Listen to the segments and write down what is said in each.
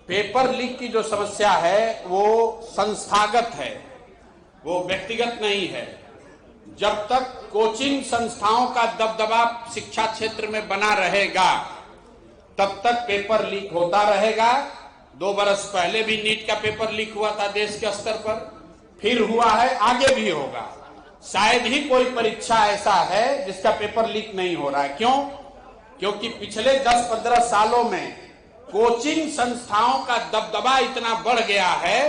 Paper leak की जो समस्या है वो संस्थागत है, वो व्यक्तिगत नहीं है। जब तक कोचिंग संस्थाओं का दबदबा शिक्षा क्षेत्र में बना रहेगा तब तक पेपर लीक होता रहेगा। 2 बरस पहले भी नीट का पेपर लीक हुआ था देश के स्तर पर, फिर हुआ है, आगे भी होगा। शायद ही कोई परीक्षा ऐसा है जिसका पेपर लीक नहीं हो रहा है। क्यों? क्योंकि पिछले 10-15 सालों में कोचिंग संस्थाओं का दबदबा इतना बढ़ गया है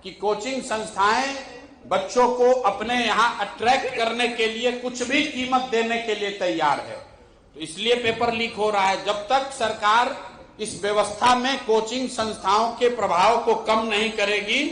कि कोचिंग संस्थाएं बच्चों को अपने यहां अट्रैक्ट करने के लिए कुछ भी कीमत देने के लिए तैयार है, तो इसलिए पेपर लीक हो रहा है। जब तक सरकार इस व्यवस्था में कोचिंग संस्थाओं के प्रभाव को कम नहीं करेगी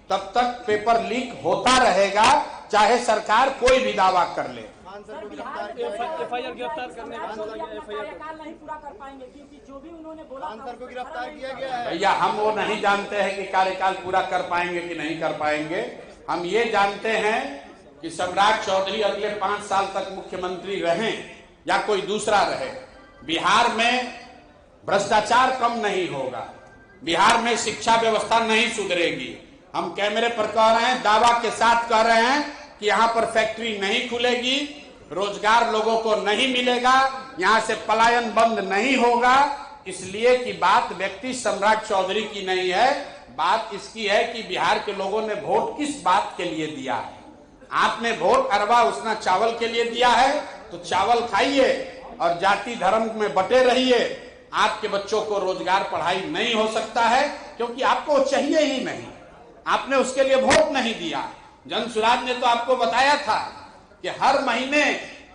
तब तक पेपर लीक होता रहेगा, चाहे सरकार कोई भी दावा कर ले। एफआईआर गिरफ्तार करने का कार्यकाल नहीं पूरा कर पाएंगे क्योंकि जो भी उन्होंने बोला सर को गिरफ्तार किया गया है। भैया हम वो नहीं जानते हैं कि कार्यकाल पूरा कर पाएंगे कि नहीं कर पाएंगे। हम ये जानते हैं कि सम्राट चौधरी अगले 5 साल तक मुख्यमंत्री रहें या कोई दूसरा रहे, बिहार में भ्रष्टाचार कम नहीं होगा, बिहार में शिक्षा व्यवस्था नहीं सुधरेगी। हम कैमरे पर कह रहे हैं, दावा के साथ कह रहे हैं कि यहाँ पर फैक्ट्री नहीं खुलेगी, रोजगार लोगों को नहीं मिलेगा, यहाँ से पलायन बंद नहीं होगा। इसलिए कि बात व्यक्ति सम्राट चौधरी की नहीं है, बात इसकी है कि बिहार के लोगों ने वोट किस बात के लिए दिया है। आपने वोट अरबा उसना चावल के लिए दिया है तो चावल खाइए और जाति धर्म में बटे रहिए। आपके बच्चों को रोजगार पढ़ाई नहीं हो सकता है क्योंकि आपको चाहिए ही नहीं, आपने उसके लिए वोट नहीं दिया। जन सुराज ने तो आपको बताया था कि हर महीने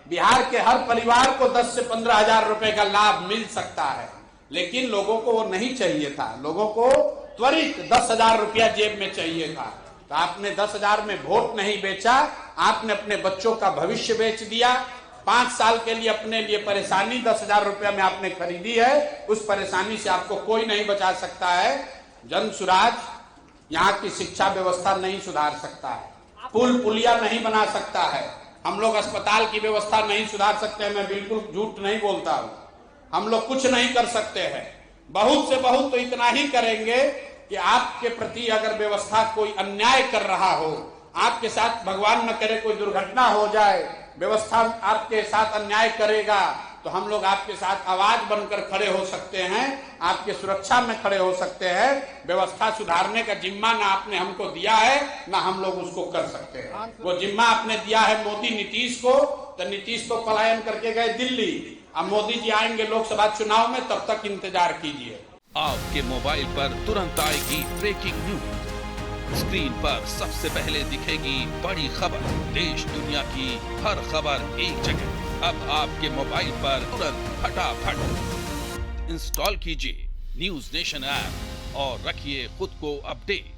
बिहार के हर परिवार को 10 से 15 हजार रुपए का लाभ मिल सकता है, लेकिन लोगों को वो नहीं चाहिए था। लोगों को त्वरित 10,000 रुपया जेब में चाहिए था, तो आपने 10,000 में वोट नहीं बेचा, आपने अपने बच्चों का भविष्य बेच दिया। 5 साल के लिए अपने लिए परेशानी 10,000 रुपया में आपने खरीदी है, उस परेशानी से आपको कोई नहीं बचा सकता है। जन सुराज यहाँ की शिक्षा व्यवस्था नहीं सुधार सकता है, पुल पुलिया नहीं बना सकता है, हम लोग अस्पताल की व्यवस्था नहीं सुधार सकते हैं। मैं बिल्कुल झूठ नहीं बोलता हूँ, हम लोग कुछ नहीं कर सकते हैं। बहुत से बहुत तो इतना ही करेंगे कि आपके प्रति अगर व्यवस्था कोई अन्याय कर रहा हो, आपके साथ भगवान न करे कोई दुर्घटना हो जाए, व्यवस्था आपके साथ अन्याय करेगा तो हम लोग आपके साथ आवाज बनकर खड़े हो सकते हैं, आपके सुरक्षा में खड़े हो सकते हैं। व्यवस्था सुधारने का जिम्मा ना आपने हमको दिया है ना हम लोग उसको कर सकते हैं। वो जिम्मा आपने दिया है मोदी नीतीश को, तो नीतीश तो पलायन करके गए दिल्ली, अब मोदी जी आएंगे लोकसभा चुनाव में, तब तक इंतजार कीजिए। आपके मोबाइल पर तुरंत आएगी ब्रेकिंग न्यूज, स्क्रीन पर सबसे पहले दिखेगी बड़ी खबर, देश दुनिया की हर खबर एक जगह। अब आपके मोबाइल पर तुरंत फटाफट इंस्टॉल कीजिए न्यूज नेशन ऐप और रखिए खुद को अपडेट।